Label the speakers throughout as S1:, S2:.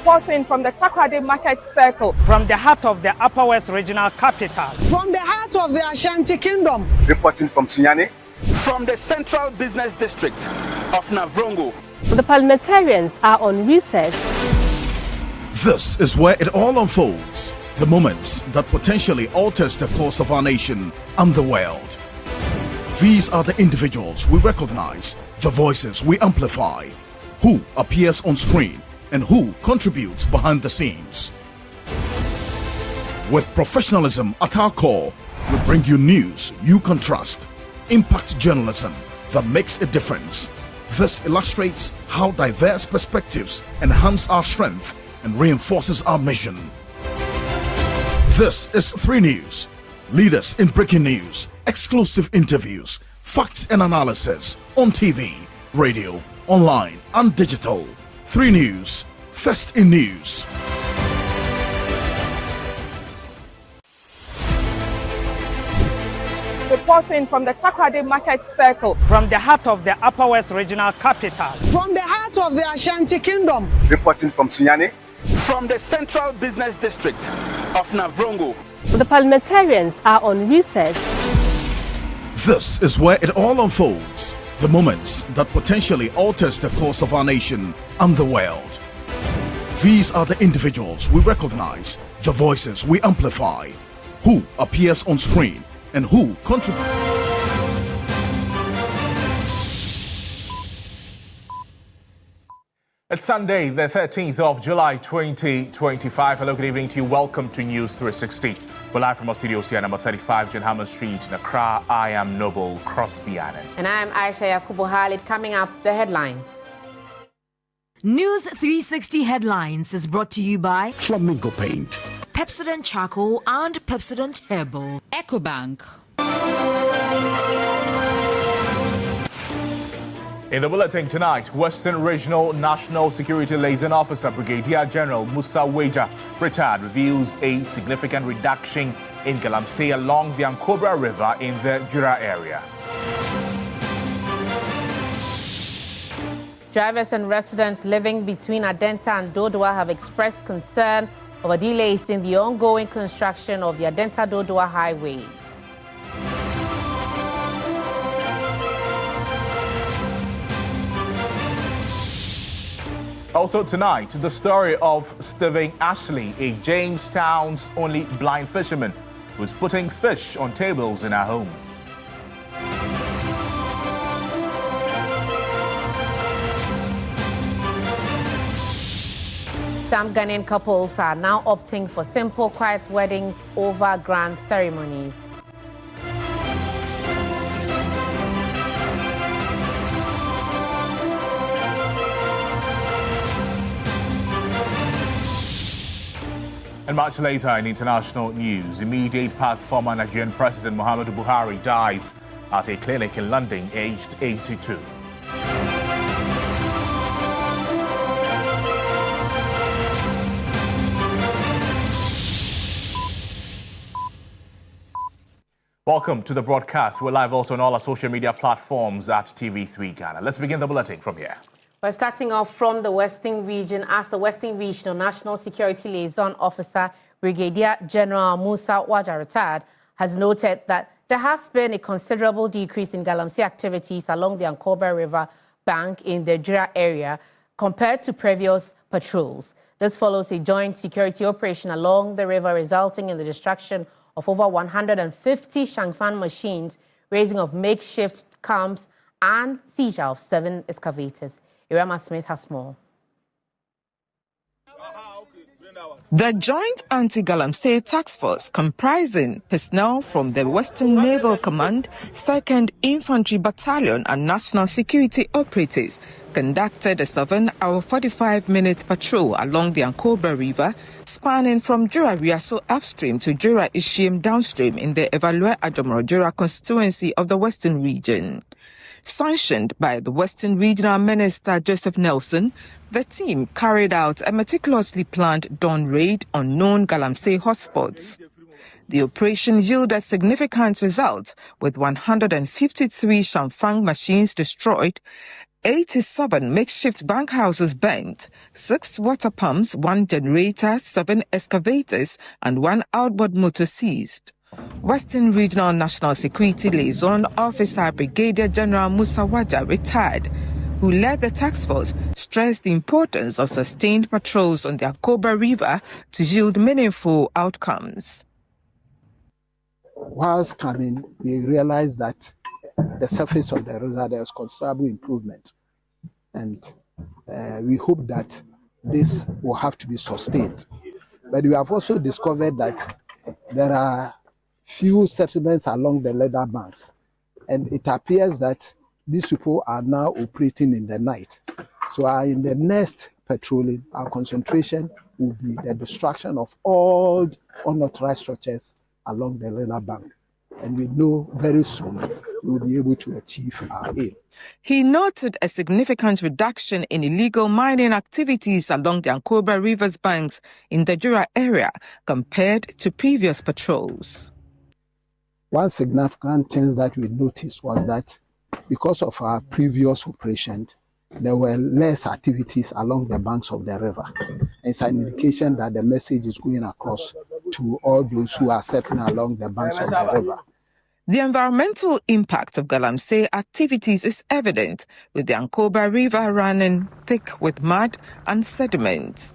S1: Reporting from the Takoradi Market Circle.
S2: From the heart of the Upper West Regional Capital.
S3: From the heart of the Ashanti Kingdom.
S4: Reporting from Sunyani.
S5: From the Central Business District of Navrongo.
S6: The parliamentarians are on recess.
S7: This is where it all unfolds. The moments that potentially alters the course of our nation and the world. These are the individuals we recognize, the voices we amplify, who appears on screen and who contributes behind the scenes. With professionalism at our core, we bring you news you can trust, impact journalism that makes a difference. This illustrates how diverse perspectives enhance our strength and reinforces our mission. This is 3 News, leaders in breaking news, exclusive interviews, facts and analysis on TV, radio, online and digital. 3 News, first in news.
S1: Reporting from the Takoradi Market Circle.
S2: From the heart of the Upper West Regional Capital.
S3: From the heart of the Ashanti Kingdom.
S4: Reporting from Sunyani.
S5: From the Central Business District of Navrongo.
S6: The parliamentarians are on recess.
S7: This is where it all unfolds. The moments that potentially alters the course of our nation and the world. These are the individuals we recognize, the voices we amplify, who appears on screen and who contributes.
S8: It's Sunday, the 13th of July, 2025. Hello, good evening to you. Welcome to News 360. We're live from our studios here, number 35, John Hammer Street in Accra. I am Noble Crosby Annan.
S9: And I am Ayisha Yakubu. Coming up, the headlines.
S10: News 360 Headlines is brought to you by
S7: Flamingo Paint,
S10: Pepsodent Charcoal and Pepsodent Herbal,
S11: EcoBank.
S8: In the bulletin tonight, Western Regional National Security Liaison Officer Brigadier General Musa Weja, retired, reveals a significant reduction in Galamsey along the Ankobra River in the Jura area.
S9: Drivers and residents living between Adentan-Dodowa have expressed concern over delays in the ongoing construction of the Adentan-Dodowa highway.
S8: Also tonight, the story of Stephen Ashley, a Jamestown's only blind fisherman who's putting fish on tables in our homes.
S9: Some Ghanaian couples are now opting for simple, quiet weddings over grand ceremonies.
S8: And much later in international news, immediate past former Nigerian President Muhammadu Buhari dies at a clinic in London, aged 82. Welcome to the broadcast. We're live also on all our social media platforms at TV3 Ghana. Let's begin the bulletin from here.
S9: We're starting off from the Western region as the Western Regional National Security Liaison Officer, Brigadier General Musa Weja, retired, has noted that there has been a considerable decrease in Galamsey activities along the Ankobra River bank in the Jura area compared to previous patrols. This follows a joint security operation along the river, resulting in the destruction of over 150 Shangfan machines, raising of makeshift camps, and seizure of 7 excavators. Irama Smith has more.
S12: The Joint Anti-Galamsey Task Force, comprising personnel from the Western Naval Command, 2nd Infantry Battalion and National Security Operatives, conducted a 7-hour 45-minute patrol along the Ankobra River, spanning from Jura Riaso upstream to Jura Ishiem downstream in the Evalue Adomoro Jura constituency of the Western region. Sanctioned by the Western Regional Minister Joseph Nelson, the team carried out a meticulously planned dawn raid on known Galamsey hotspots. The operation yielded significant results, with 153 Shamfang machines destroyed 87 makeshift bank houses burnt, 6 water pumps, 1 generator, 7 excavators, and 1 outboard motor seized. Western Regional National Security Liaison Officer Brigadier General Musa Waja, retired, who led the task force, stressed the importance of sustained patrols on the Akoba River to yield meaningful outcomes.
S11: Whilst coming, we realized that the surface of the river there is considerable improvement, and we hope that this will have to be sustained. But we have also discovered that there are few settlements along the leather banks, and it appears that these people are now operating in the night. So in the next patrolling, our concentration will be the destruction of all unauthorized structures along the leather bank. And we know very soon we will be able to achieve our aim.
S12: He noted a significant reduction in illegal mining activities along the Akoba River's banks in the Jura area compared to previous patrols.
S11: One significant thing that we noticed was that because of our previous operation, there were less activities along the banks of the river. It's an indication that the message is going across to all those who are settling along the banks of the river.
S12: The environmental impact of Galamsey activities is evident, with the Akoba River running thick with mud and sediment.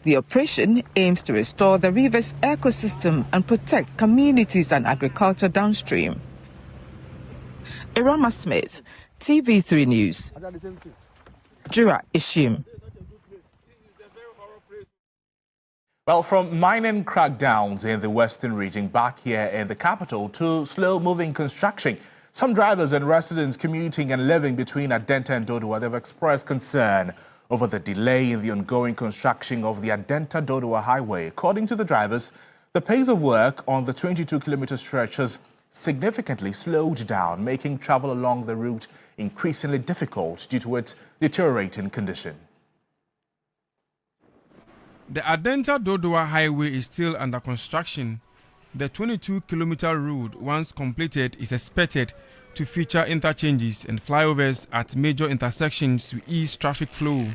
S12: The operation aims to restore the river's ecosystem and protect communities and agriculture downstream. Irama Smith, TV3 News. Jura Ishim.
S8: Well, from mining crackdowns in the western region back here in the capital to slow-moving construction, some drivers and residents commuting and living between Adentan-Dodowa, they've expressed concern over the delay in the ongoing construction of the Adentan-Dodowa highway. According to the drivers, the pace of work on the 22-kilometer stretch has significantly slowed down, making travel along the route increasingly difficult due to its deteriorating condition.
S13: The Adentan-Dodowa highway is still under construction. The 22-kilometer route, once completed, is expected to feature interchanges and flyovers at major intersections to ease traffic flow.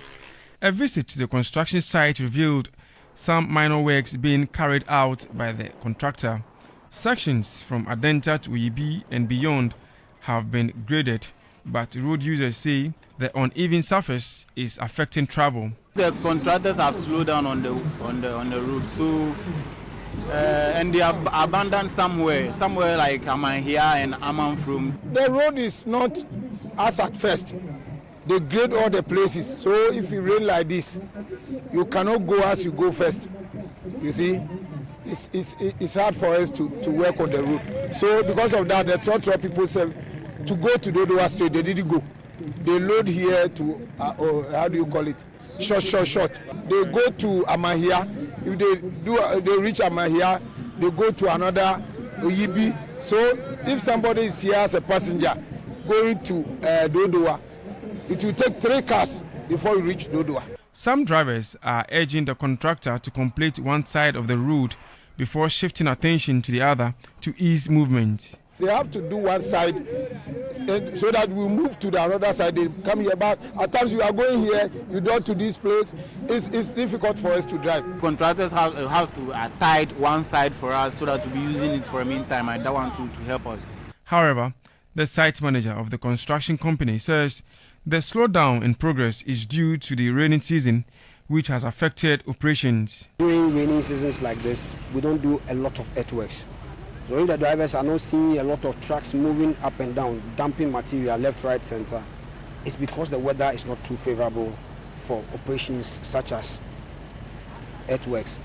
S13: A visit to the construction site revealed some minor works being carried out by the contractor. Sections from Adenta to Oyibi and beyond have been graded, but road users say the uneven surface is affecting travel.
S14: The contractors have slowed down on the road, so and they have abandoned somewhere like Amahia and Amanfrum.
S15: The road is not as at first. They grade all the places, so if it rain like this, you cannot go as you go first. You see, it's hard for us to work on the road. So because of that, the Trotro people said to go to Dodowa Street, they didn't go. They load here to, how do you call it? Short. They go to Amahia. If they reach Amahia, they go to another Oyibi. So if somebody is here as a passenger going to Dodowa, it will take 3 cars before you reach Dodowa.
S13: Some drivers are urging the contractor to complete one side of the route before shifting attention to the other to ease movement.
S15: They have to do one side so that we move to the other side. They come here, but at times you are going here, you go to this place. It's difficult for us to drive.
S14: Contractors have to tide one side for us so that we'll be using it for a meantime. I don't want to help us.
S13: However, the site manager of the construction company says the slowdown in progress is due to the rainy season, which has affected operations.
S16: During rainy seasons like this, we don't do a lot of earthworks. So if the drivers are not seeing a lot of trucks moving up and down, dumping material left, right, center, it's because the weather is not too favorable for operations such as earthworks.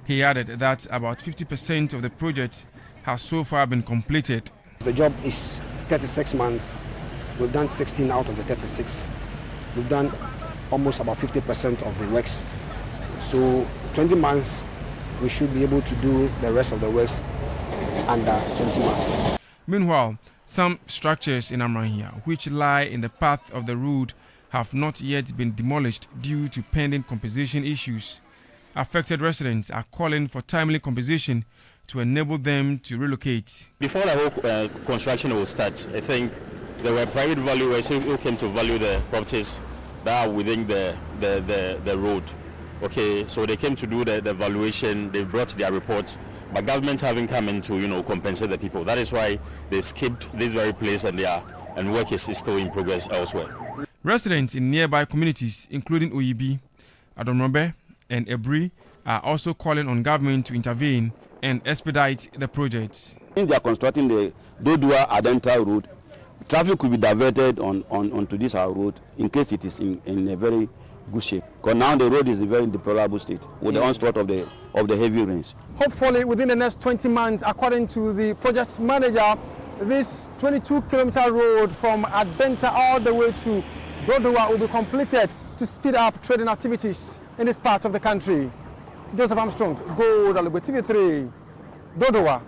S13: He added that about 50% of the project has so far been completed.
S16: The job is 36 months. We've done 16 out of the 36. We've done almost about 50% of the works. So 20 months, we should be able to do the rest of the works under 20 months.
S13: Meanwhile, some structures in Amahia, which lie in the path of the road, have not yet been demolished due to pending compensation issues. Affected residents are calling for timely compensation to enable them to relocate.
S17: Before the whole construction will start, I think there were private valuers who came to value the properties that are within the road. Okay, so they came to do the valuation, they brought their reports, but governments haven't come in to, compensate the people. That is why they skipped this very place and work is still in progress elsewhere.
S13: Residents in nearby communities, including Oyibi, Adomrobe, and Ebri, are also calling on government to intervene and expedite the project.
S18: If they are constructing the Dodowa Adentan road, traffic could be diverted onto this road in case it is in a very good shape. Because now the road is in a very deplorable state with the onslaught of the heavy rains.
S3: Hopefully within the next 20 months, according to the project manager, this 22-kilometer road from Adentan all the way to Dodowa will be completed to speed up trading activities in this part of the country. Joseph Armstrong, Gold Alibwe TV3, Dodowa.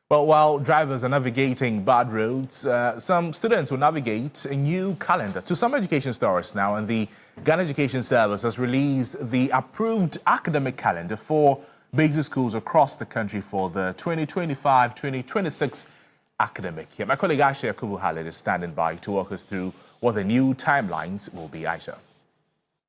S8: Well, while drivers are navigating bad roads, some students will navigate a new calendar. To some education stories now, and the Ghana Education Service has released the approved academic calendar for basic schools across the country for the 2025-2026 academic year. My colleague Ayisha Yakubu is standing by to walk us through what the new timelines will be. Ayisha.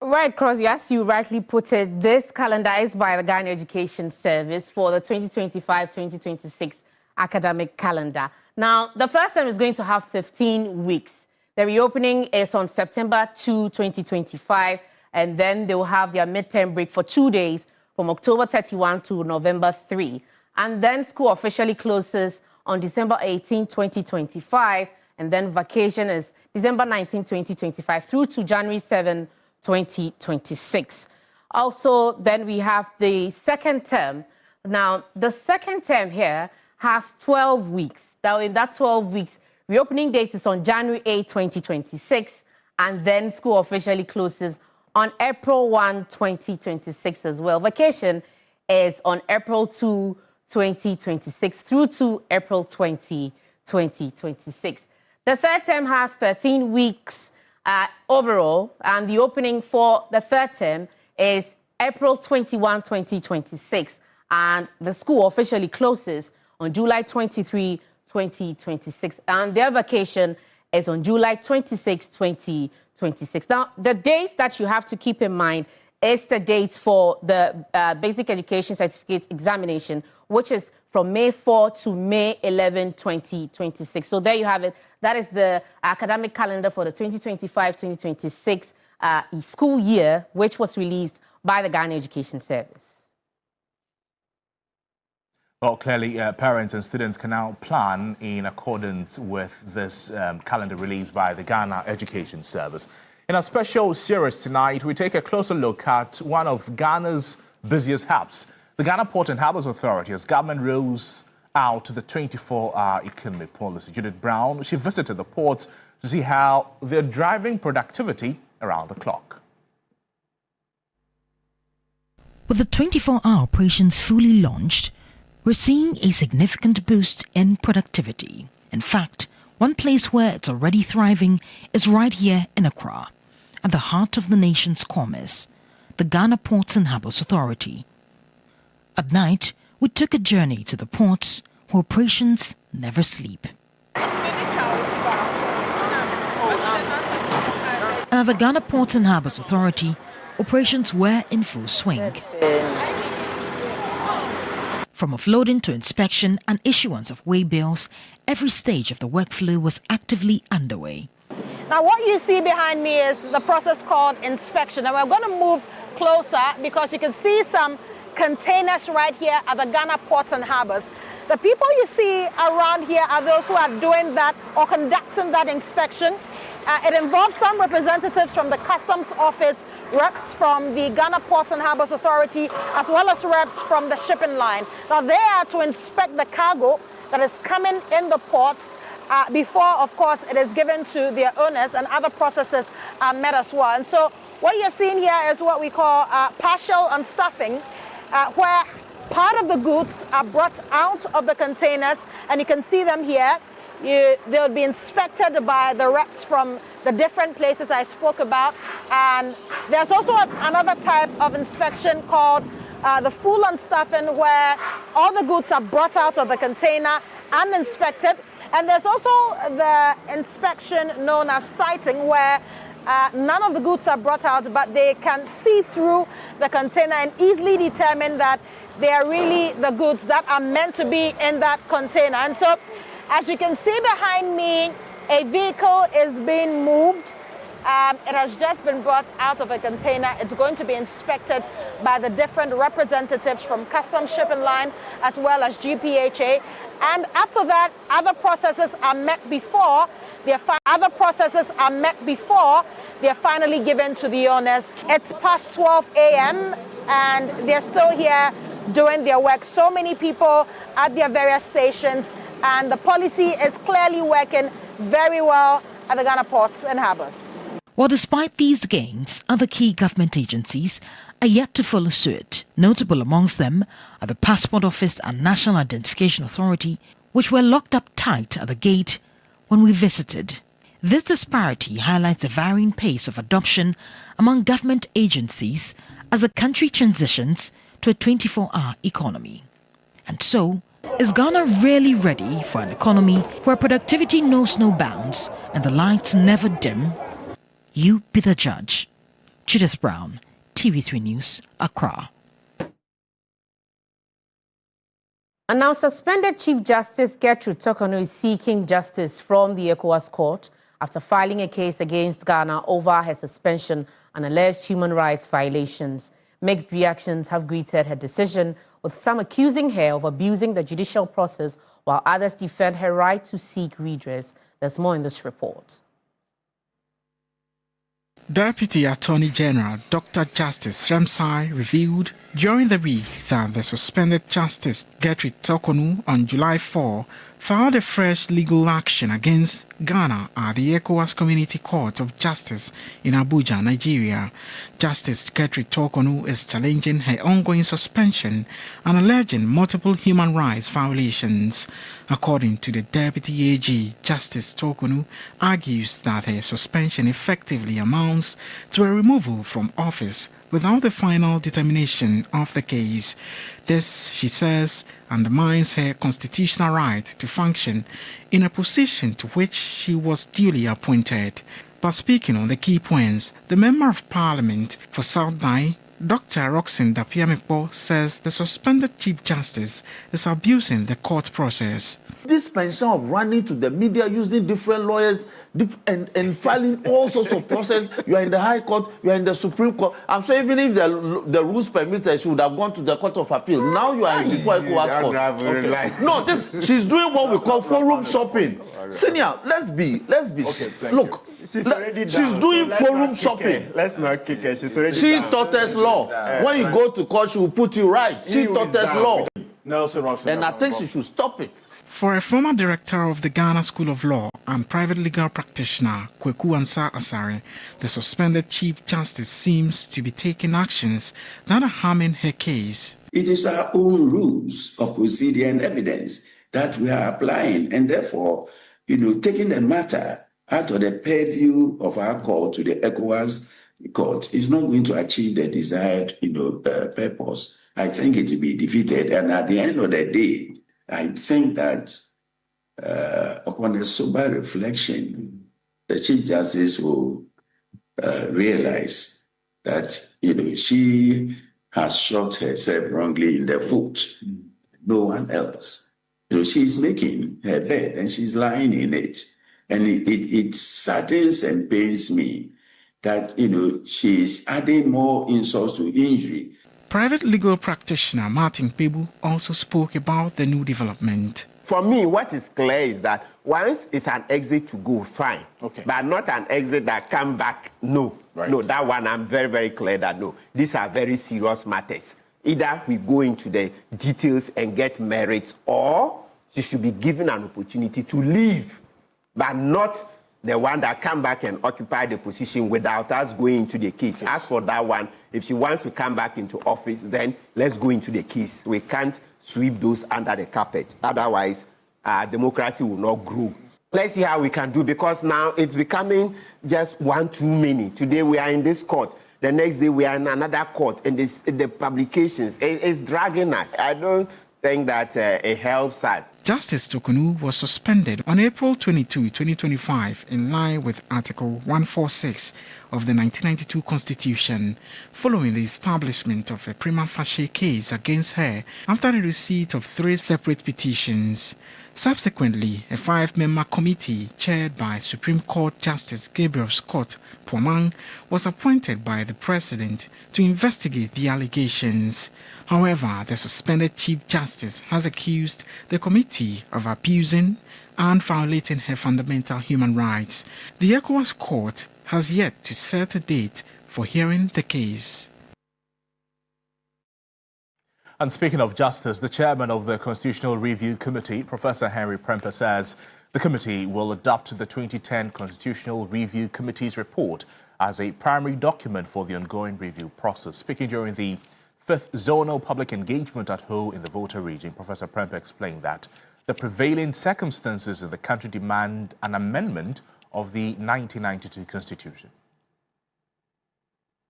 S9: Right, Crosby, as you rightly put it, this calendar is by the Ghana Education Service for the 2025-2026 academic calendar. Now, the first term is going to have 15 weeks. The reopening is on September 2, 2025, and then they will have their midterm break for 2 days from October 31 to November 3. And then school officially closes on December 18, 2025, and then vacation is December 19, 2025 through to January 7, 2026. Also, then we have the second term. Now, the second term here has 12 weeks. Now, in that 12 weeks, reopening date is on January 8, 2026, and then school officially closes on April 1, 2026 as well. Vacation is on April 2, 2026 through to April 20, 2026. The third term has 13 weeks overall, and the opening for the third term is April 21, 2026, and the school officially closes on July 23, 2026, and their vacation is on July 26, 2026. Now, the dates that you have to keep in mind is the dates for the Basic Education Certificate examination, which is from May 4 to May 11, 2026. So there you have it. That is the academic calendar for the 2025-2026 school year, which was released by the Ghana Education Service.
S8: Well, clearly, parents and students can now plan in accordance with this calendar released by the Ghana Education Service. In our special series tonight, we take a closer look at one of Ghana's busiest hubs. The Ghana Port and Harbours Authority, as government rolls out the 24-hour economic policy. Judith Brown, she visited the ports to see how they're driving productivity around the clock.
S19: With the 24-hour operations fully launched, we're seeing a significant boost in productivity. In fact, one place where it's already thriving is right here in Accra, at the heart of the nation's commerce, the Ghana Ports and Harbours Authority. At night, we took a journey to the ports where operations never sleep. And at the Ghana Ports and Harbours Authority, operations were in full swing. From offloading to inspection and issuance of weigh bills, every stage of the workflow was actively underway.
S20: Now what you see behind me is the process called inspection. And we're going to move closer because you can see some containers right here at the Ghana Ports and Harbours. The people you see around here are those who are doing that or conducting that inspection. It involves some representatives from the Customs Office, reps from the Ghana Ports and Harbours Authority, as well as reps from the shipping line. Now they are to inspect the cargo that is coming in the ports before, of course, it is given to their owners, and other processes are met as well. And so what you're seeing here is what we call partial unstuffing, where part of the goods are brought out of the containers, and you can see them here. They'll be inspected by the reps from the different places I spoke about. And there's also another type of inspection called the full unstuffing, where all the goods are brought out of the container and inspected. And there's also the inspection known as sighting, where none of the goods are brought out, but they can see through the container and easily determine that they are really the goods that are meant to be in that container. And so, as you can see behind me, a vehicle is being moved. It has just been brought out of a container. It's going to be inspected by the different representatives from Customs Shipping Line as well as GPHA. And after that, other processes are met before they're finally given to the owners. It's past 12 a.m. and they're still here doing their work. So many people at their various stations, and the policy is clearly working very well at the Ghana ports and harbors.
S19: Well, despite these gains, other key government agencies are yet to follow suit. Notable amongst them are the Passport Office and National Identification Authority, which were locked up tight at the gate when we visited. This disparity highlights the varying pace of adoption among government agencies as the country transitions to a 24-hour economy. And so, is Ghana really ready for an economy where productivity knows no bounds and the lights never dim? You be the judge. Judith Brown, TV3 News, Accra.
S9: And now, suspended Chief Justice Gertrude Torkornoo is seeking justice from the ECOWAS Court after filing a case against Ghana over her suspension and alleged human rights violations. Mixed reactions have greeted her decision, with some accusing her of abusing the judicial process, while others defend her right to seek redress. There's more in this report.
S21: Deputy Attorney General Dr. Justice Ramsay revealed during the week that the suspended Justice Gertrude Torkornoo on July 4 filed a fresh legal action against Ghana at the ECOWAS Community Court of Justice in Abuja, Nigeria. Justice Gertrude Torkornoo is challenging her ongoing suspension and alleging multiple human rights violations. According to the Deputy AG, Justice Torkornoo argues that her suspension effectively amounts to a removal from office without the final determination of the case. This, she says, undermines her constitutional right to function in a position to which she was duly appointed. But speaking on the key points, the Member of Parliament for South Dai, Dr. Roxanne Dapiamikpo, says the suspended Chief Justice is abusing the court process.
S22: This pension of running to the media using different lawyers and filing all sorts of process. You are in the High Court, you are in the Supreme Court. I'm sure even if the rules permit her, she would have gone to the Court of Appeal. Now you are before ECOWAS Court. Okay. No, she's doing what we call forum shopping. Senior, let's be. Okay, look. She's doing forum shopping.
S23: Let's not kick her.
S22: She taught us law. When you go to court, she will put you right. She taught us law. And I think she should stop it.
S21: For a former director of the Ghana School of Law and private legal practitioner, Kweku Ansah Asare, the suspended Chief Justice seems to be taking actions that are harming her case.
S24: It is our own rules of procedure and evidence that we are applying, and therefore, taking the matter out of the purview of our court to the ECOWAS court is not going to achieve the desired, purpose. I think it will be defeated. And at the end of the day, I think that upon a sober reflection, the Chief Justice will realize that, she has shot herself wrongly in the foot. No one else. She's making her bed and she's lying in it. And it saddens and pains me that, she's adding more insults to injury.
S21: Private legal practitioner Martin Pebu also spoke about the new development.
S23: For me, what is clear is that once it's an exit to go, fine. Okay. But not an exit that come back, no. Right. No, that one I'm very, very clear that no. These are very serious matters. Either we go into the details and get merits, or she should be given an opportunity to leave, but not the one that come back and occupy the position without us going into the case. Okay. As for that one, if she wants to come back into office, then let's go into the case. We can't sweep those under the carpet. Otherwise, democracy will not grow. Let's see how we can do, because now it's becoming just one too many. Today we are in this court. The next day we are in another court, and the publications, it's dragging us. I don't think that it helps us.
S21: Justice Tokunu was suspended on April 22, 2025 in line with Article 146 of the 1992 Constitution, following the establishment of a prima facie case against her after the receipt of 3 separate petitions. Subsequently, a 5-member committee chaired by Supreme Court Justice Gabriel Scott Pomang was appointed by the President to investigate the allegations. However, the suspended Chief Justice has accused the committee of abusing and violating her fundamental human rights. The ECOWAS court has yet to set a date for hearing the case.
S8: And speaking of justice, the chairman of the Constitutional Review Committee, Professor Henry Prempeh, says the committee will adopt the 2010 Constitutional Review Committee's report as a primary document for the ongoing review process. Speaking during the 5th Zonal Public Engagement at Ho in the Volta region, Professor Prempeh explained that the prevailing circumstances in the country demand an amendment of the 1992 Constitution.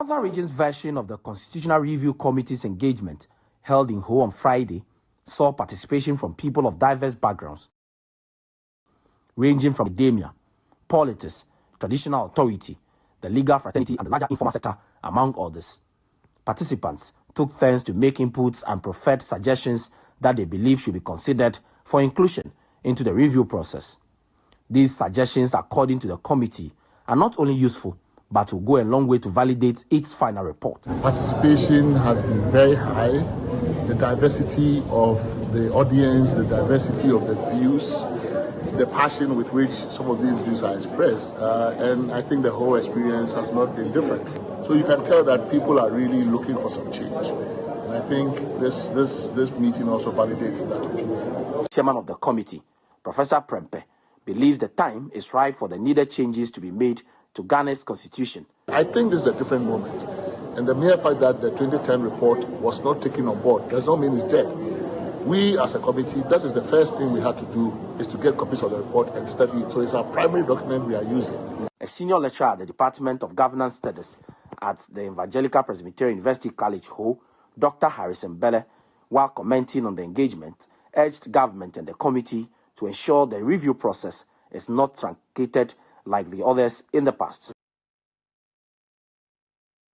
S1: Other region's version of the Constitutional Review Committee's engagement held in Ho on Friday saw participation from people of diverse backgrounds, ranging from academia, politics, traditional authority, the legal fraternity, and the larger informal sector, among others. Participants took turns to make inputs and proffered suggestions that they believe should be considered for inclusion into the review process. These suggestions, according to the committee, are not only useful, but will go a long way to validate its final report.
S2: Participation has been very high. The diversity of the audience, the diversity of the views, the passion with which some of these views are expressed, and I think the whole experience has not been different. So you can tell that people are really looking for some change. And I think this meeting also validates that opinion.
S1: Chairman of the committee, Professor Prempeh, believes the time is right for the needed changes to be made to Ghana's constitution.
S2: I think this is a different moment. And the mere fact that the 2010 report was not taken on board does not mean it's dead. We as a committee, this is the first thing we had to do, is to get copies of the report and study it. So it's our primary document we are using.
S1: A senior lecturer at the Department of Governance Studies at the Evangelical Presbyterian University College Ho, Dr. Harrison Belle, while commenting on the engagement, urged government and the committee to ensure the review process is not truncated like the others in the past.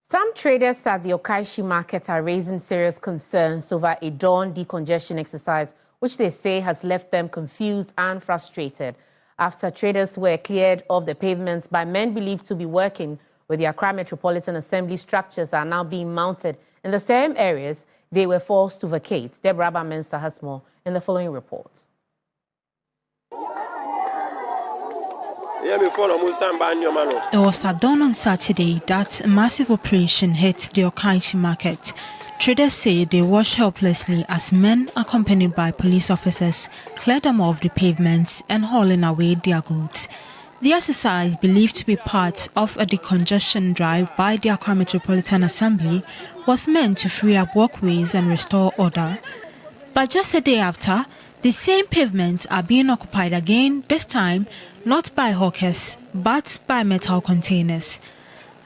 S9: Some traders at the Okaishie market are raising serious concerns over a dawn decongestion exercise, which they say has left them confused and frustrated after traders were cleared of the pavements by men believed to be working with the Accra Metropolitan Assembly structures are now being mounted in the same areas they were forced to vacate. Deborah Bamensa has more in the following report.
S4: It was at dawn on Saturday that a massive operation hit the Okaishie market. Traders say they watched helplessly as men accompanied by police officers cleared them off the pavements and hauling away their goods. The exercise, believed to be part of a decongestion drive by the Accra Metropolitan Assembly, was meant to free up walkways and restore order. But just a day after, the same pavements are being occupied again, this time not by hawkers, but by metal containers.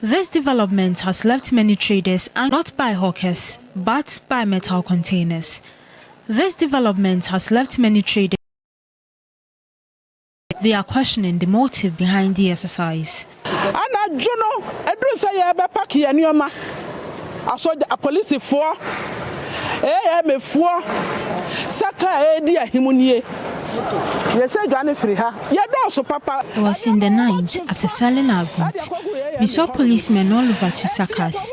S4: This development has left many traders and not by hawkers, but by metal containers. This development has left many traders. They are questioning the motive behind the exercise.
S5: Ana Juno, Edrusa Yaba Paki and Yoma. I saw the police for AM4 Saka Edia Himunie. Yes, I got it free her. Papa.
S4: It was in the night after selling our goods. We saw policemen all over to sack us.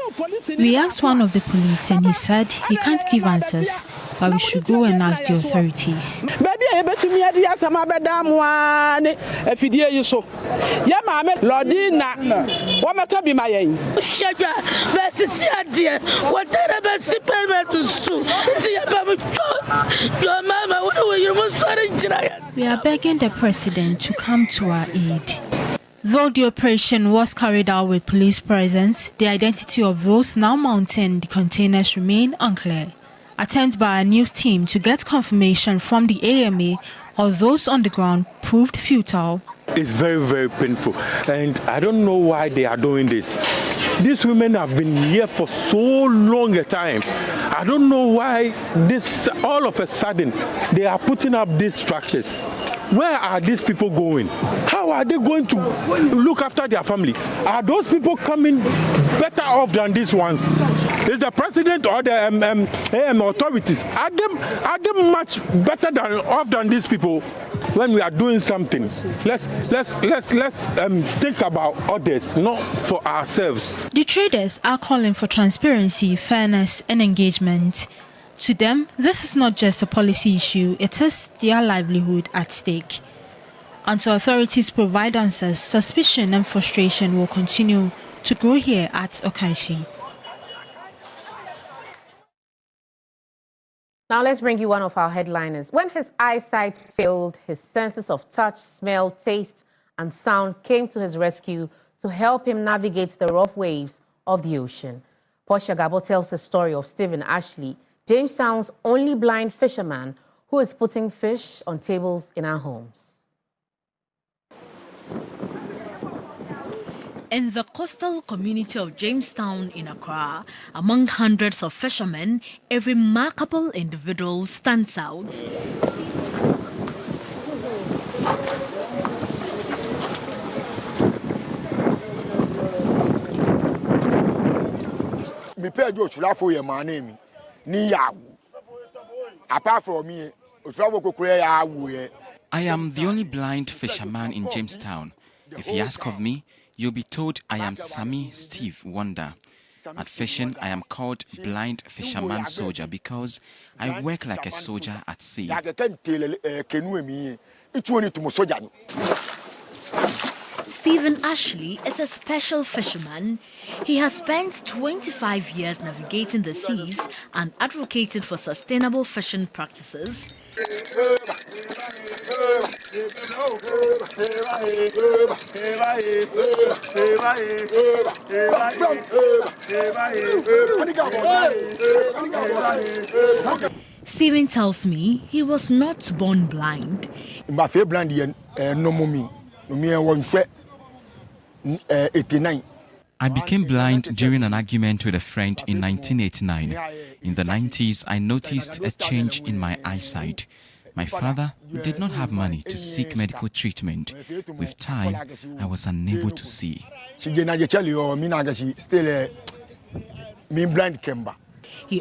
S4: We asked one of the police and he said he can't give answers, but we should go and ask the authorities.
S5: Baby, I bet me at the Asamabadam one if you so. Yamame, Lordina, what may be my aim? Shaka, Bessia, dear, whatever payment to sue. Your mamma, what were you most We
S4: are begging the president to come to our aid. Though the operation was carried out with police presence, the identity of those now mounting the containers remain unclear. Attempts by a news team to get confirmation from the AMA or those on the ground proved futile.
S25: It's very, very painful, and I don't know why they are doing this.
S6: These women have been here for so long a time. I don't know why this all of a sudden they are putting up these structures. Where are these people going? How are they going to look after their family? Are those people coming better off than these ones? Is the president or the authorities, are they much better off than these people? When we are doing something, let's think about others, not for ourselves.
S4: The traders are calling for transparency, fairness, and engagement. To them, this is not just a policy issue, it is their livelihood at stake. Until authorities provide answers, suspicion and frustration will continue to grow here at Okaishie.
S9: Now let's bring you one of our headliners. When his eyesight failed, his senses of touch, smell, taste, and sound came to his rescue to help him navigate the rough waves of the ocean. Portia Gabo tells the story of Stephen Ashley, Jamestown's only blind fisherman who is putting fish on tables in our homes.
S7: In the coastal community of Jamestown in Accra, among hundreds of fishermen, a remarkable individual stands out.
S10: I am the only blind fisherman in Jamestown. If you ask of me, you'll be told I am Sammy Steve Wonder. At fishing, I am called Blind Fisherman Soldier because I work like a soldier at sea.
S7: Stephen Ashley is a special fisherman. He has spent 25 years navigating the seas and advocating for sustainable fishing practices. Stephen tells me he was not born blind.
S10: I became blind during an argument with a friend in 1989. In the 90s, I noticed a change in my eyesight. My father did not have money to seek medical treatment. With time, I was unable to see.
S7: He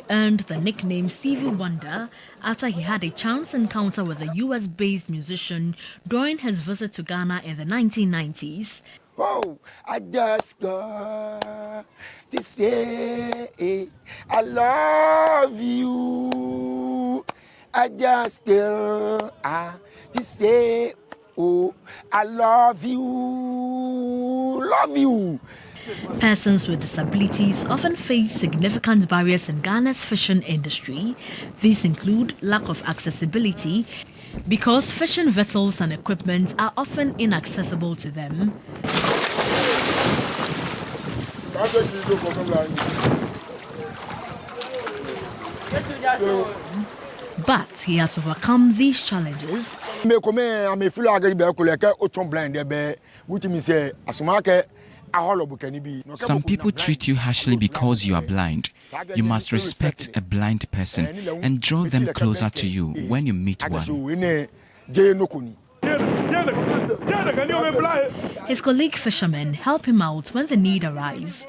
S7: earned the nickname Stevie Wonder after he had a chance encounter with a US-based musician during his visit to Ghana in the 1990s.
S15: Oh, I just got to say I love you. I just got to say, oh, I love you, love you.
S7: Persons with disabilities often face significant barriers in Ghana's fishing industry. These include lack of accessibility, because fishing vessels and equipment are often inaccessible to them. But he has overcome these challenges.
S10: Some people treat you harshly because you are blind. You must respect a blind person and draw them closer to you when you meet one.
S7: His colleague fishermen help him out when the need arises.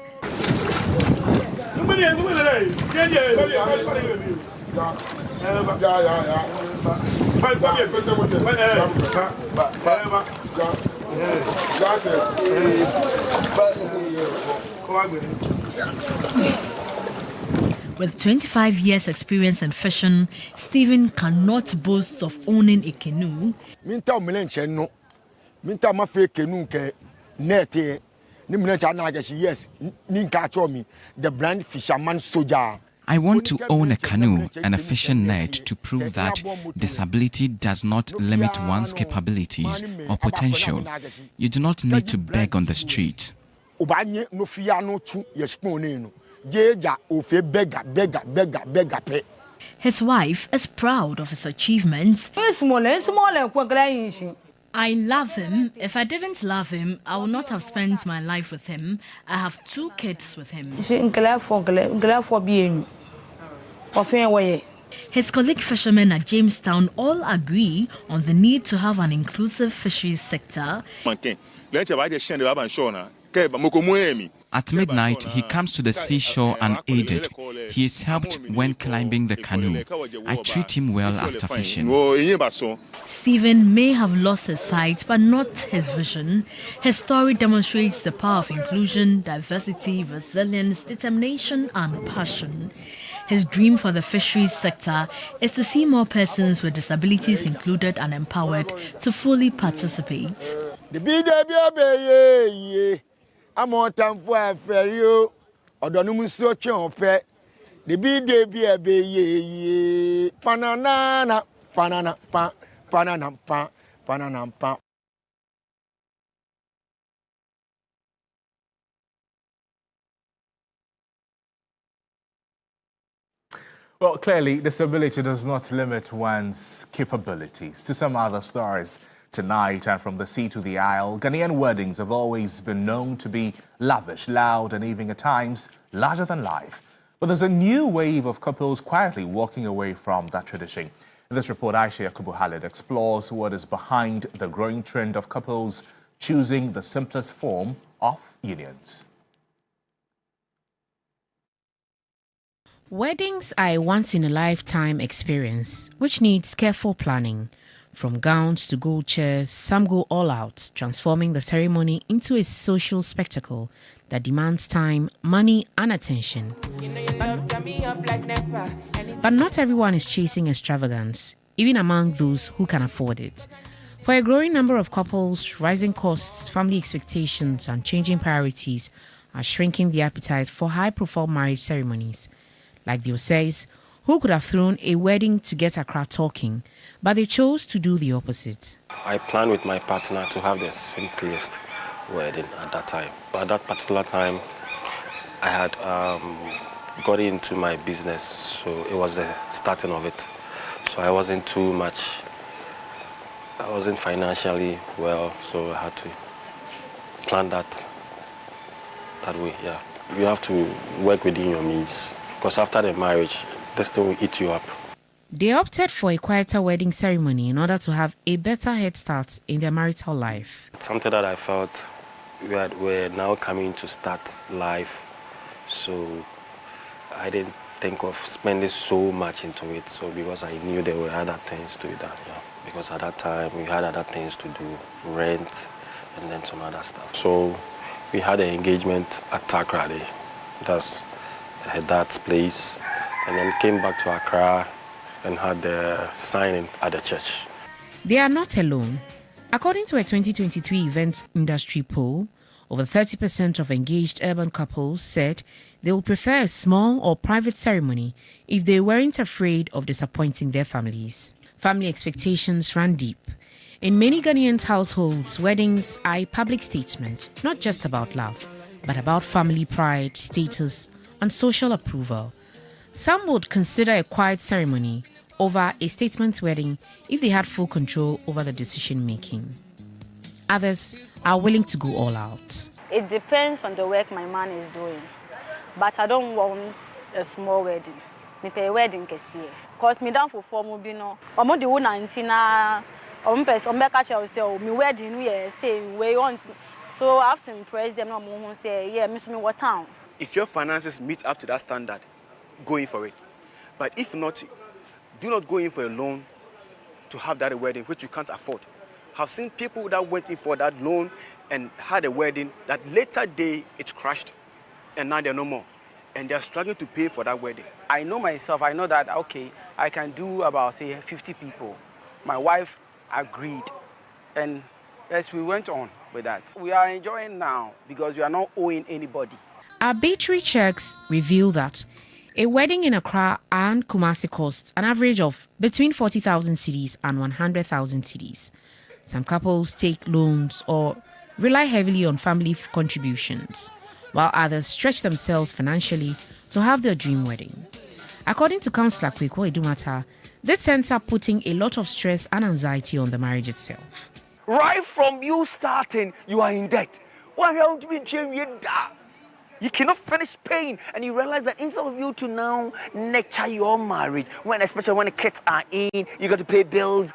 S7: With 25 years experience in fishing, Stephen cannot boast of owning a canoe.
S15: The blind fisherman soldier.
S10: I want to own a canoe and a fishing net to prove that disability does not limit one's capabilities or potential. You do not need to beg on the street.
S7: His wife is proud of his achievements. I love him. If I didn't love him, I would not have spent my life with him. I have 2 kids with him. His colleague fishermen at Jamestown all agree on the need to have an inclusive fisheries sector.
S10: At midnight, he comes to the seashore unaided. He is helped when climbing the canoe. I treat him well after fishing.
S7: Stephen may have lost his sight, but not his vision. His story demonstrates the power of inclusion, diversity, resilience, determination, and passion. His dream for the fisheries sector is to see more persons with disabilities included and empowered to fully participate.
S15: I'm on time for a ferry. I don't know so the big day be a bay, panana, panana, panana, panana.
S8: Well, clearly, disability does not limit one's capabilities. To some other stories tonight, and from the sea to the isle, Ghanaian weddings have always been known to be lavish, loud, and even at times larger than life. But there's a new wave of couples quietly walking away from that tradition. In this report, Ayisha Yakubu explores what is behind the growing trend of couples choosing the simplest form of unions.
S11: Weddings are a once-in-a-lifetime experience which needs careful planning. From gowns to gold chairs, some go all out, transforming the ceremony into a social spectacle that demands time, money, and attention. But not everyone is chasing extravagance, even among those who can afford it. For a growing number of couples, rising costs, family expectations, and changing priorities are shrinking the appetite for high-profile marriage ceremonies. Like the Osays, who could have thrown a wedding to get Accra talking, but they chose to do the opposite.
S12: I planned with my partner to have the simplest wedding at that time. At that particular time, I had got into my business, so it was the starting of it. So I wasn't financially well, so I had to plan that way, yeah. You have to work within your means, because after the marriage, this thing will eat you up.
S11: They opted for a quieter wedding ceremony in order to have a better head start in their marital life.
S12: It's something that I felt we're now coming to start life, so I didn't think of spending so much into it. So because I knew there were other things to be done, yeah. Because at that time we had other things to do, rent, and then some other stuff. So we had an engagement at Takrade, that's her dad's place, and then came back to Accra and had the signing at the church.
S11: They are not alone. According to a 2023 event industry poll, over 30% of engaged urban couples said they would prefer a small or private ceremony if they weren't afraid of disappointing their families. Family expectations run deep. In many Ghanaian households, weddings are a public statement, not just about love, but about family pride, status, and social approval. Some would consider a quiet ceremony over a statement wedding if they had full control over the decision making. Others are willing to go all out.
S14: It depends on the work my man is doing, but I don't want a small wedding. Me pay wedding kesiye. Cause me down for form be no. Omo de wo 19 na person make sure say me wedding we say we want. So I have to impress them. No say yeah, me what town.
S16: If your finances meet up to that standard, go in for it. But if not, do not go in for a loan to have that wedding which you can't afford. I've seen people that went in for that loan and had a wedding that later day it crashed and now they're no more. And they're struggling to pay for that wedding.
S25: I know myself, I know that, okay, I can do about, say, 50 people. My wife agreed. And yes, we went on with that. We are enjoying now because we are not owing anybody.
S11: Arbitrary checks reveal that a wedding in Accra and Kumasi costs an average of between 40,000 cedis and 100,000 cedis. Some couples take loans or rely heavily on family contributions, while others stretch themselves financially to have their dream wedding. According to Councillor Kweko Edumata, this ends up putting a lot of stress and anxiety on the marriage itself.
S3: Right from you starting, you are in debt. You cannot finish paying, and you realize that instead of you to now nurture your marriage, especially when the kids are in, you got to pay bills.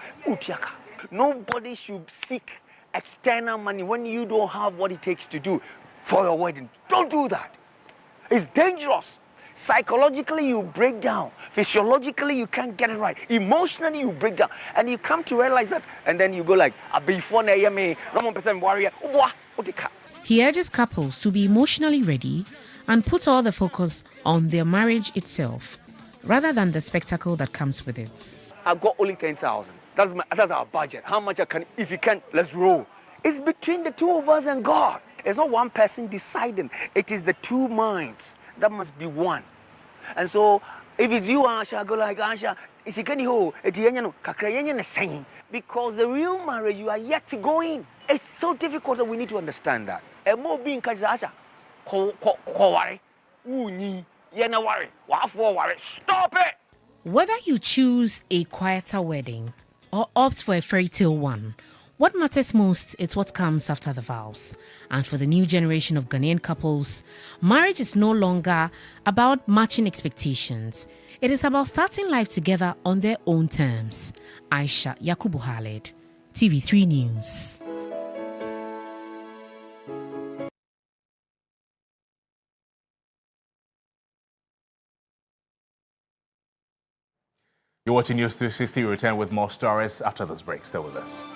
S3: Nobody should seek external money when you don't have what it takes to do for your wedding. Don't do that. It's dangerous. Psychologically, you break down. Physiologically, you can't get it right. Emotionally, you break down. And you come to realize that, and then you go like, warrior.
S11: He urges couples to be emotionally ready and put all the focus on their marriage itself, rather than the spectacle that comes with it.
S3: I've got only 10,000. That's our budget. How much I can, if you can, let's roll. It's between the two of us and God. It's not one person deciding. It is the two minds that must be one. And so, if it's you, Ayisha, go like Ayisha, because the real marriage, you are yet to go in. It's so difficult that we need to understand that. Stop it!
S11: Whether you choose a quieter wedding or opt for a fairy tale one, what matters most is what comes after the vows. And for the new generation of Ghanaian couples, marriage is no longer about matching expectations. It is about starting life together on their own terms. Ayisha Yakubu, TV3 News.
S8: You're watching News360. We return with more stories after this break. Stay with us.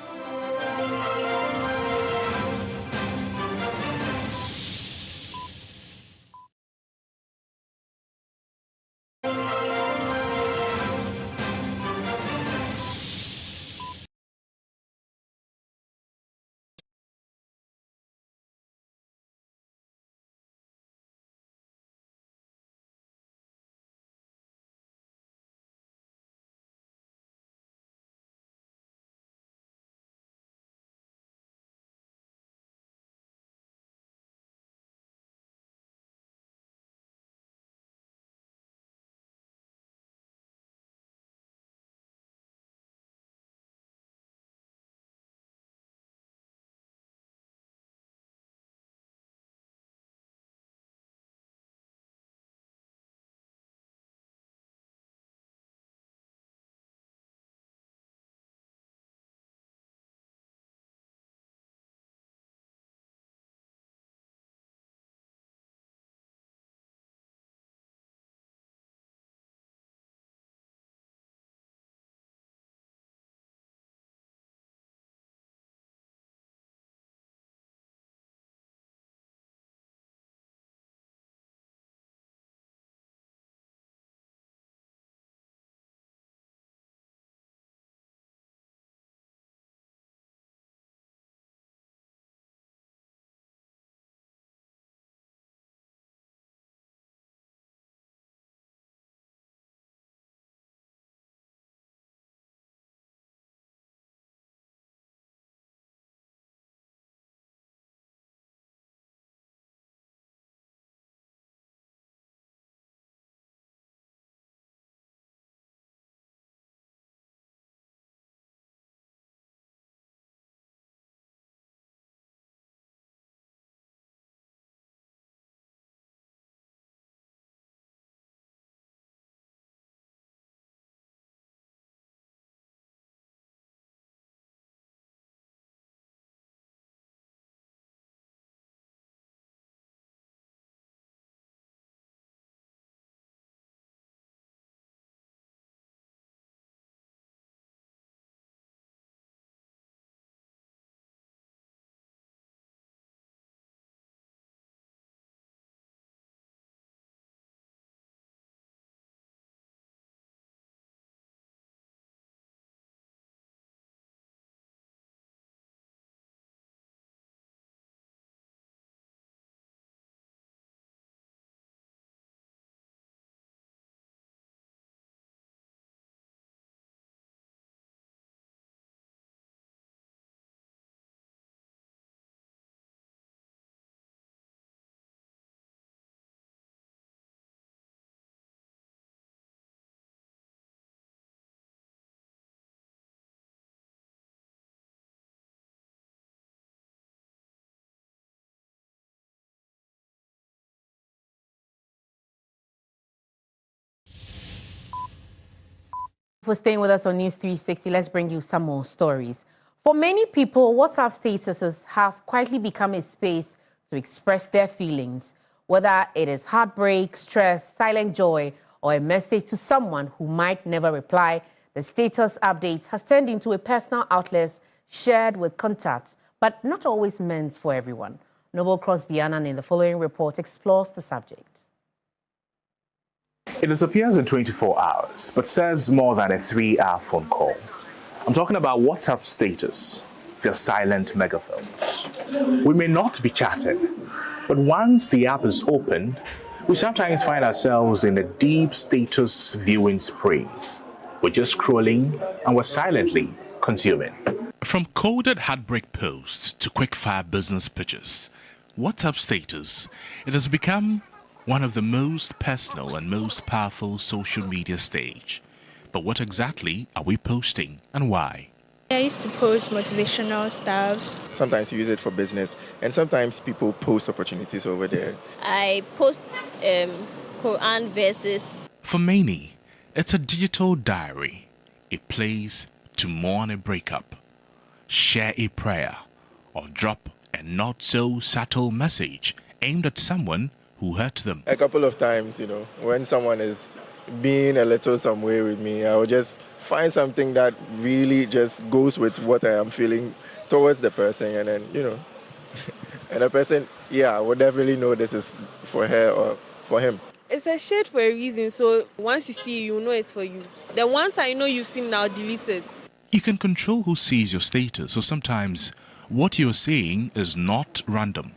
S9: For staying with us on News 360, let's bring you some more stories. For many people, WhatsApp statuses have quietly become a space to express their feelings, whether it is heartbreak, stress, silent joy, or a message to someone who might never reply. The status update has turned into a personal outlet shared with contacts, but not always meant for everyone. Noble Crosby Annan in the following report explores the subject.
S8: It disappears in 24 hours, but says more than a 3-hour phone call. I'm talking about WhatsApp status, their silent megaphones. We may not be chatting, but once the app is open, we sometimes find ourselves in a deep status viewing spree. We're just scrolling and we're silently consuming. From coded heartbreak posts to quick-fire business pitches, WhatsApp status, it has become one of the most personal and most powerful social media stage. But what exactly are we posting and why?
S13: I used to post motivational stuffs.
S17: Sometimes you use it for business, and sometimes people post opportunities over there.
S13: I post Quran verses.
S8: For many, it's a digital diary, a place to mourn a breakup, share a prayer, or drop a not-so-subtle message aimed at someone who hurt them.
S17: A couple of times, when someone is being a little some way with me, I will just find something that really just goes with what I am feeling towards the person, and then, and the person, will definitely know this is for her or for him.
S18: It's a shade for a reason, so once you see it, you know it's for you. Then once I know you've seen, now delete it.
S8: You can control who sees your status, so sometimes what you're seeing is not random.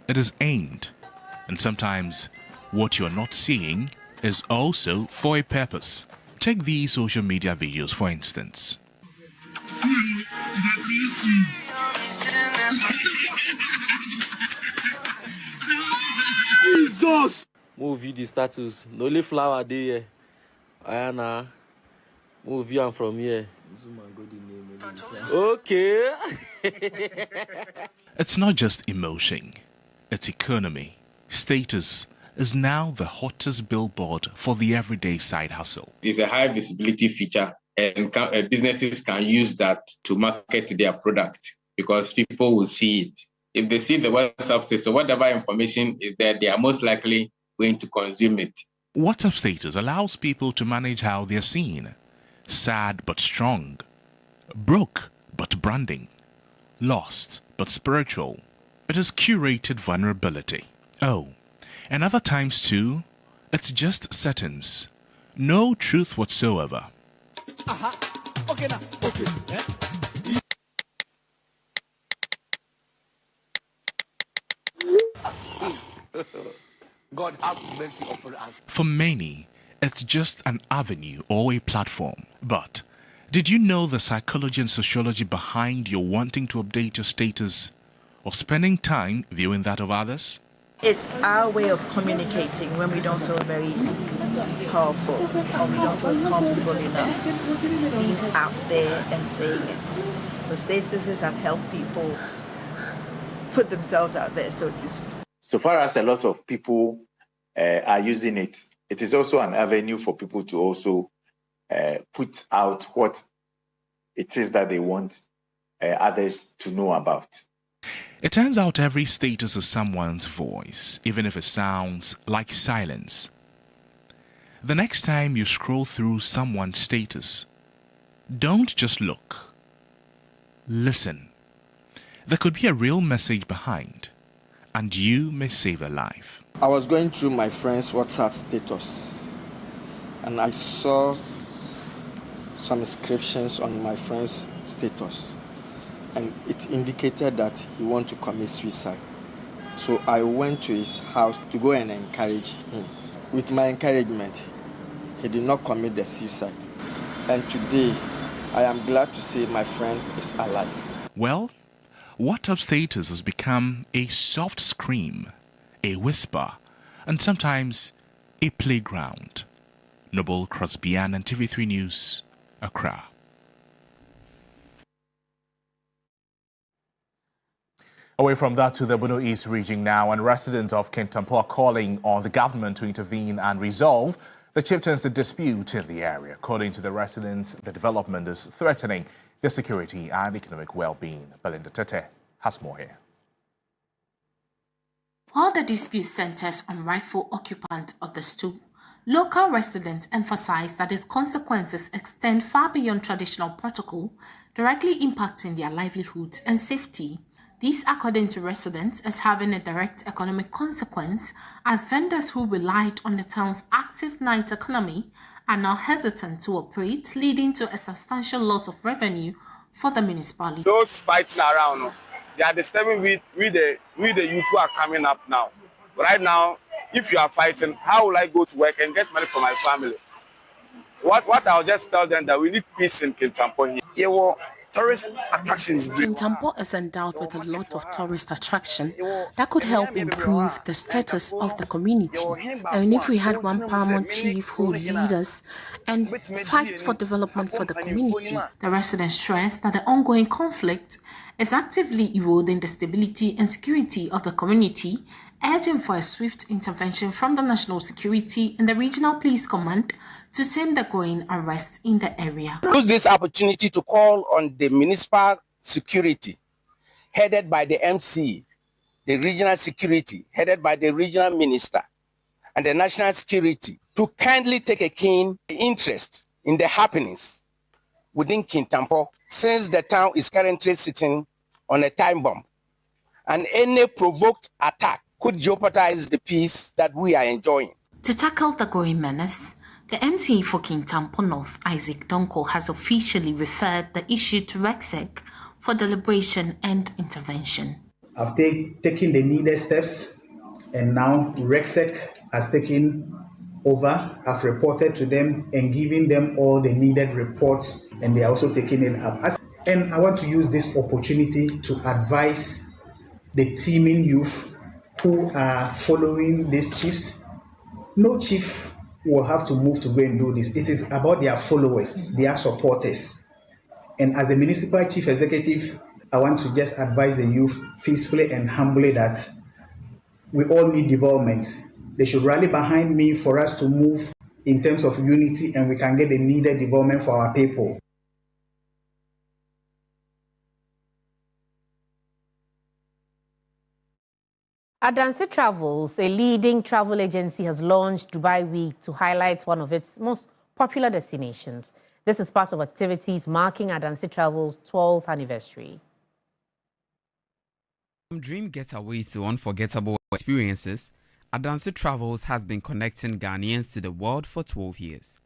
S8: It is aimed. And sometimes what you're not seeing is also for a purpose. Take these social media videos, for instance.
S19: Jesus! Movie the status. No only flower there. Ayana. Movie am from here. Okay.
S8: It's not just emotion. It's economy. Status is now the hottest billboard for the everyday side hustle.
S20: It's a high visibility feature, and businesses can use that to market their product because people will see it. If they see the WhatsApp status, whatever information is there, they are most likely going to consume it.
S8: WhatsApp status allows people to manage how they're seen. Sad but strong. Broke but branding. Lost but spiritual. It is curated vulnerability. Oh, and other times too, it's just settings. No truth whatsoever.
S19: Okay now. Okay. God have mercy upon us.
S8: For many, it's just an avenue or a platform. But did you know the psychology and sociology behind your wanting to update your status or spending time viewing that of others?
S26: It's our way of communicating when we don't feel very powerful or we don't feel comfortable enough being out there and saying it. So statuses have helped people put themselves out there, so to speak.
S27: So far as a lot of people are using it, it is also an avenue for people to also put out what it is that they want others to know about.
S8: It turns out every status is someone's voice, even if it sounds like silence. The next time you scroll through someone's status, don't just look. Listen. There could be a real message behind, and you may save a life.
S28: I was going through my friend's WhatsApp status, and I saw some inscriptions on my friend's status, and it indicated that he wanted to commit suicide. So I went to his house to go and encourage him. With my encouragement, he did not commit the suicide. And today, I am glad to say my friend is alive.
S8: Well, WhatsApp status has become a soft scream, a whisper, and sometimes a playground. Noble Crosby Annan, TV3 News, Accra. Away from that to the Bono East region now, and residents of Kintampo are calling on the government to intervene and resolve The Chieftaincy dispute in the area. According to the residents, the development is threatening their security and economic well-being. Belinda Tete has more here.
S1: While the dispute centers on rightful occupant of the stool, local residents emphasize that its consequences extend far beyond traditional protocol, directly impacting their livelihoods and safety. This, according to residents, is having a direct economic consequence as vendors who relied on the town's active night economy are now hesitant to operate, leading to a substantial loss of revenue for the municipality.
S25: Those fighting around, they are disturbing with the youth who are coming up now. Right now, if you are fighting, how will I go to work and get money for my family? What I'll just tell them that we need peace in Kintampo here. Tourist attractions.
S1: Kintampo is endowed with a lot of tourist attraction that could help improve the status of the community. And if we had one paramount chief who would lead us and fight for development for the community, the residents stress that the ongoing conflict is actively eroding the stability and security of the community, urging for a swift intervention from the National Security and the Regional Police Command to tame the growing unrest in the area.
S25: Use this opportunity to call on the municipal security headed by the MC, the regional security headed by the regional minister, and the national security to kindly take a keen interest in the happenings within Kintampo, since the town is currently sitting on a time bomb, and any provoked attack could jeopardize the peace that we are enjoying.
S1: To tackle the growing menace, the MCA for Kintampo North, Isaac Donko, has officially referred the issue to RECSEC for deliberation and intervention.
S2: I've taken the needed steps, and now RECSEC has taken over. I've reported to them and given them all the needed reports, and they are also taking it up. And I want to use this opportunity to advise the teeming youth who are following these chiefs. No chief will have to move to go and do this. It is about their followers, their supporters. And as the municipal chief executive, I want to just advise the youth peacefully and humbly that we all need development. They should rally behind me for us to move in terms of unity, and we can get the needed development for our people.
S9: Adansi Travels, a leading travel agency, has launched Dubai Week to highlight one of its most popular destinations. This is part of activities marking Adansi Travels' 12th anniversary.
S10: From dream getaways to unforgettable experiences, Adansi Travels has been connecting Ghanaians to the world for 12 years.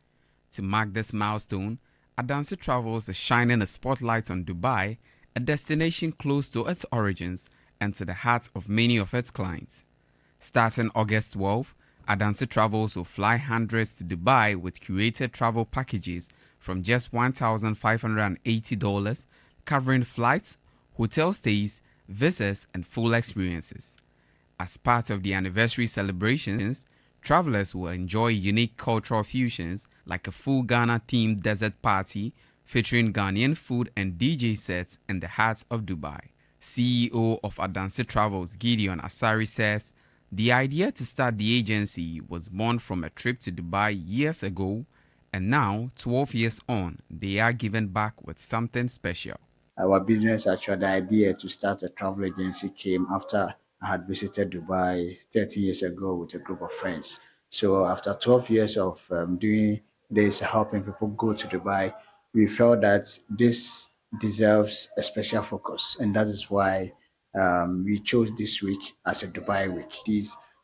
S10: To mark this milestone, Adansi Travels is shining a spotlight on Dubai, a destination close to its origins and to the heart of many of its clients. Starting August 12, Adansi Travels will fly hundreds to Dubai with curated travel packages from just $1,580, covering flights, hotel stays, visas, and full experiences. As part of the anniversary celebrations, travelers will enjoy unique cultural fusions like a full Ghana-themed desert party featuring Ghanaian food and DJ sets in the heart of Dubai. CEO of Adansi Travels, Gideon Asari, says the idea to start the agency was born from a trip to Dubai years ago, and now, 12 years on, they are giving back with something special.
S5: Our business, actually, the idea to start a travel agency came after I had visited Dubai 30 years ago with a group of friends. So after 12 years of doing this, helping people go to Dubai, we felt that this deserves a special focus, and that is why we chose this week as a Dubai week.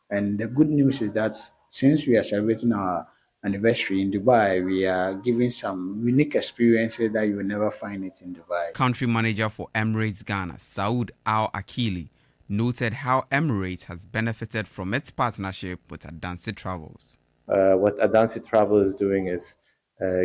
S5: And the good news is that since we are celebrating our anniversary in Dubai, we are giving some unique experiences that you will never find it in Dubai.
S10: Country manager for Emirates Ghana, Saud Al-Akili, noted how Emirates has benefited from its partnership with Adansi Travels.
S6: What Adansi Travels is doing is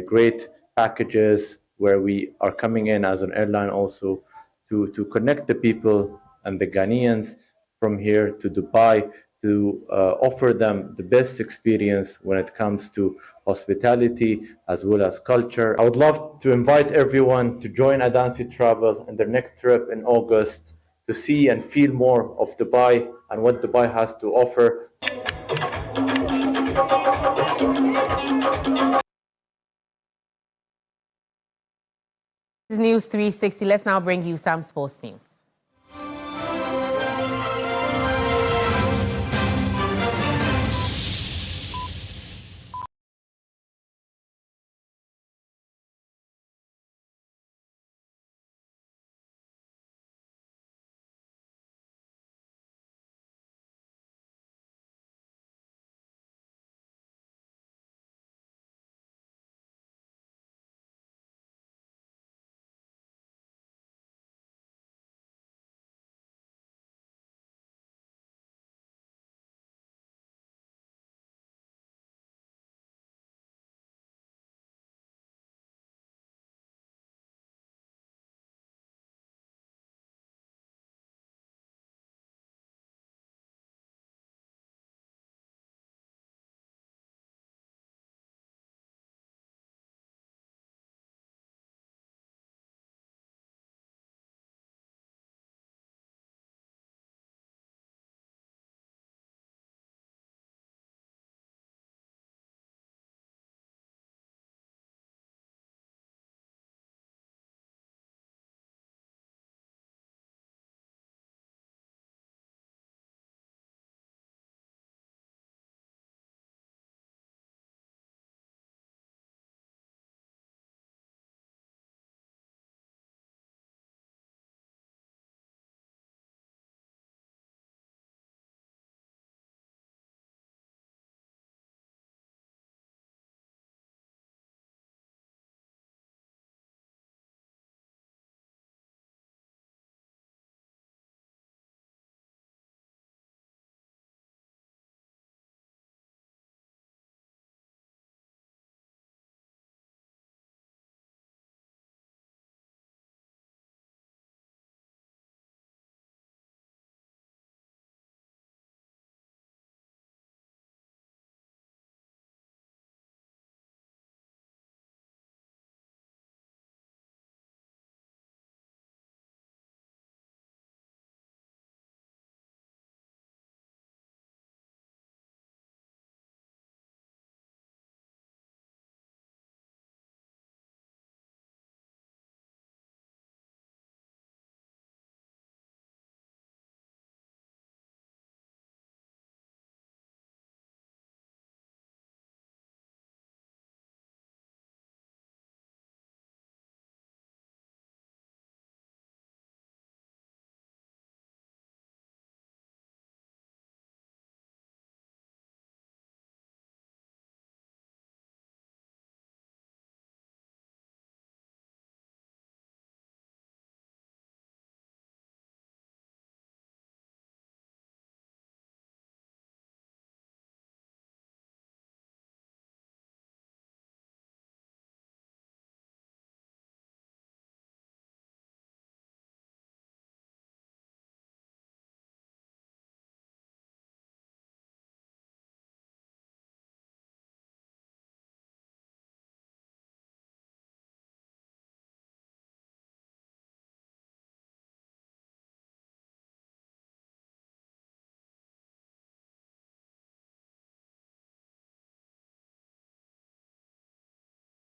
S6: great packages where we are coming in as an airline also to connect the people and the Ghanaians from here to Dubai, to offer them the best experience when it comes to hospitality as well as culture. I would love to invite everyone to join Adansi Travel in their next trip in August to see and feel more of Dubai and what Dubai has to offer.
S9: This is News 360. Let's now bring you some sports news.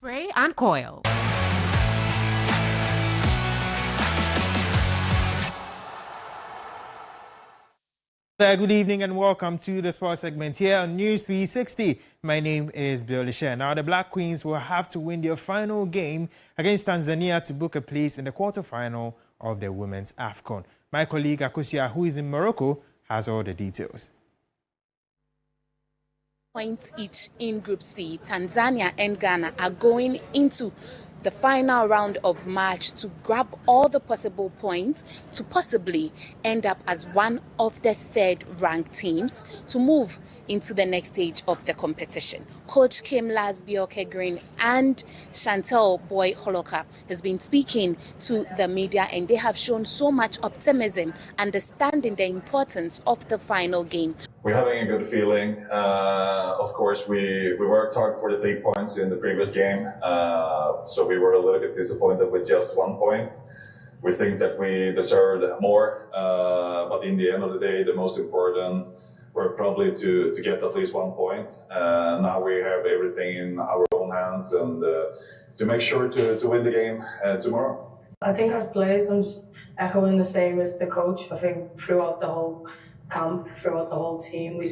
S11: Spray and coil.
S4: Good evening and welcome to the sports segment here on News 360. My name is Bill Lisher. Now, the Black Queens will have to win their final game against Tanzania to book a place in the quarterfinal of the Women's AFCON. My colleague Okusia, who is in Morocco, has all the details.
S1: Points each in Group C, Tanzania and Ghana are going into the final round of March to grab all the possible points to possibly end up as one of the third-ranked teams to move into the next stage of the competition. Coach Kim Lasbioke Green and Chantel Boy Holoka has been speaking to the media, and they have shown so much optimism, understanding the importance of the final game.
S7: We're having a good feeling. Of course, we worked hard for the 3 points in the previous game, so we were a little bit disappointed with just 1 point. We think that we deserved more, but in the end of the day, the most important were probably to get at least 1 point. Now we have everything in our own hands and to make sure to win the game tomorrow.
S12: I think as players, I'm just echoing the same as the coach. I think throughout the whole camp, throughout the whole team, we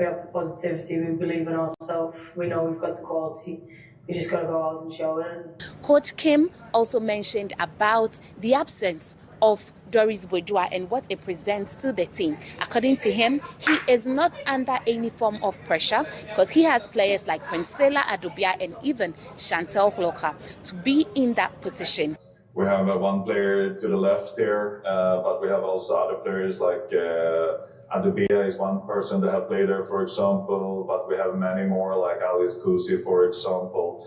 S12: have the positivity, we believe in ourselves, we know we've got the quality. We just got to go out and show it.
S14: Coach Kim also mentioned about the absence of Doris Bwedua and what it presents to the team. According to him, he is not under any form of pressure because he has players like Princella Adubia and even Chantel Hloka to be in that position.
S7: We have one player to the left here, but we have also other players like Adubia is one person that have played there, for example, but we have many more like Alice Kusi, for example.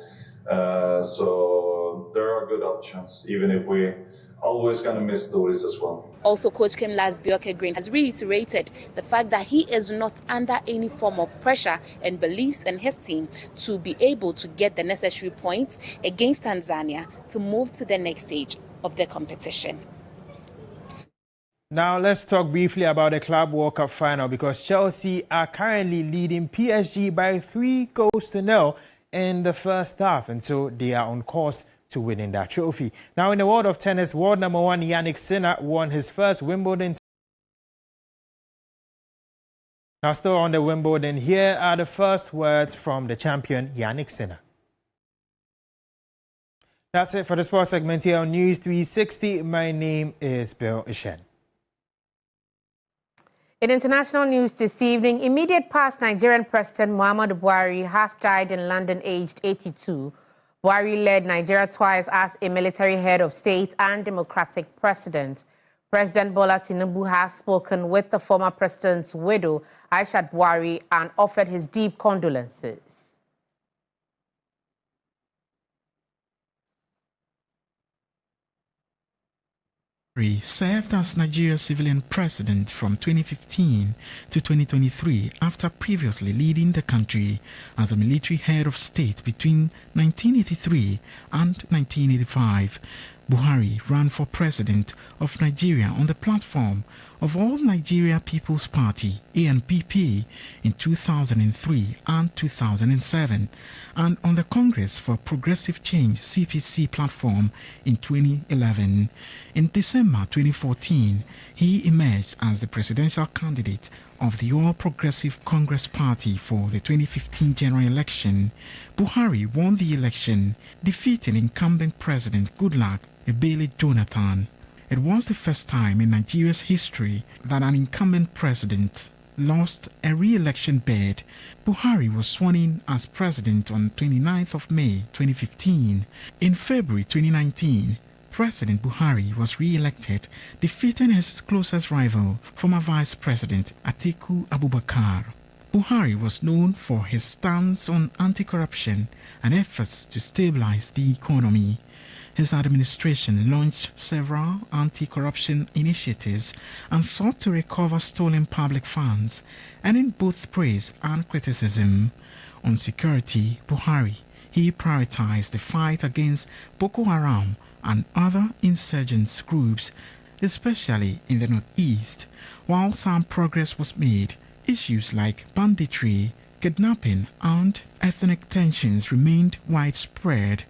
S7: So there are good options, even if we always going to miss Doris as well.
S14: Also, Coach Kim Lasbioke Green has reiterated the fact that he is not under any form of pressure and believes in his team to be able to get the necessary points against Tanzania to move to the next stage of the competition.
S4: Now let's talk briefly about the Club World Cup final because Chelsea are currently leading PSG by 3-0 in the first half, and so they are on course to winning that trophy. Now in the world of tennis, world number 1 Jannik Sinner won his first Wimbledon. Now still on the Wimbledon, here are the first words from the champion Jannik Sinner. That's it for the sports segment here on News 360. My name is Bill Ishen.
S9: In international news this evening, immediate past Nigerian President Muhammadu Buhari has died in London aged 82. Buhari led Nigeria twice as a military head of state and democratic president. President Bola Tinubu has spoken with the former president's widow, Ayisha Buhari, and offered his deep condolences.
S15: Served as Nigeria's civilian president from 2015 to 2023 after previously leading the country as a military head of state between 1983 and 1985. Buhari ran for president of Nigeria on the platform of All Nigeria People's Party (ANPP) in 2003 and 2007 and on the Congress for Progressive Change (CPC) platform in 2011. In December 2014, he emerged as the presidential candidate of the All Progressive Congress Party for the 2015 general election. Buhari won the election, defeating incumbent President Goodluck Ebele Jonathan. It was the first time in Nigeria's history that an incumbent president lost a re-election bid. Buhari was sworn in as president on 29th of May 2015. In February 2019, President Buhari was re-elected, defeating his closest rival, former Vice President Atiku Abubakar. Buhari was known for his stance on anti-corruption and efforts to stabilize the economy. His administration launched several anti-corruption initiatives and sought to recover stolen public funds, earning both praise and criticism. On security, he prioritized the fight against Boko Haram and other insurgents groups, especially in the northeast. While some progress was made, issues like banditry, kidnapping, and ethnic tensions remained widespread.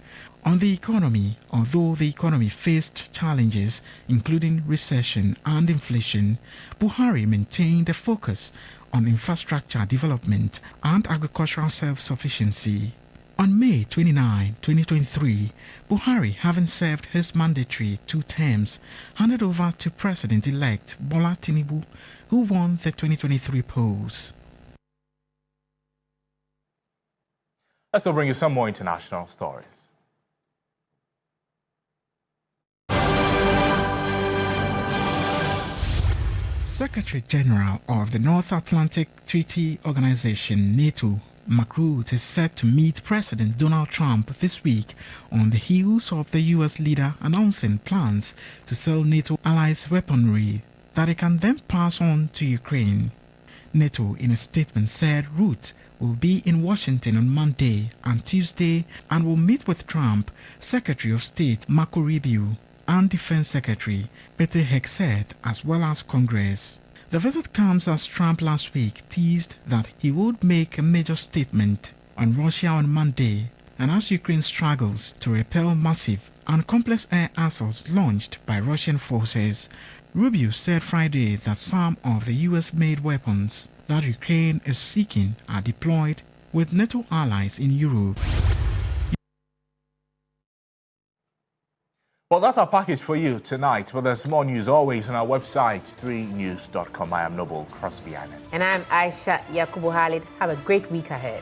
S15: On the economy, although the economy faced challenges including recession and inflation, Buhari maintained a focus on infrastructure development and agricultural self-sufficiency. On May 29, 2023, Buhari, having served his mandatory 2 terms, handed over to President-elect Bola Tinubu, who won the 2023 polls.
S8: Let's now bring you some more international stories.
S15: Secretary General of the North Atlantic Treaty Organization, NATO, Mark Rutte, is set to meet President Donald Trump this week on the heels of the U.S. leader announcing plans to sell NATO allies weaponry that it can then pass on to Ukraine. NATO, in a statement, said Rutte will be in Washington on Monday and Tuesday and will meet with Trump, Secretary of State Marco Rubio, and Defense Secretary Pete Hegseth, as well as Congress. The visit comes as Trump last week teased that he would make a major statement on Russia on Monday, and as Ukraine struggles to repel massive and complex air assaults launched by Russian forces, Rubio said Friday that some of the US-made weapons that Ukraine is seeking are deployed with NATO allies in Europe.
S8: Well, that's our package for you tonight. But there's more news always on our website, 3news.com. I am Noble Crosby Annan.
S9: And I'm Ayisha Yakubu. Have a great week ahead.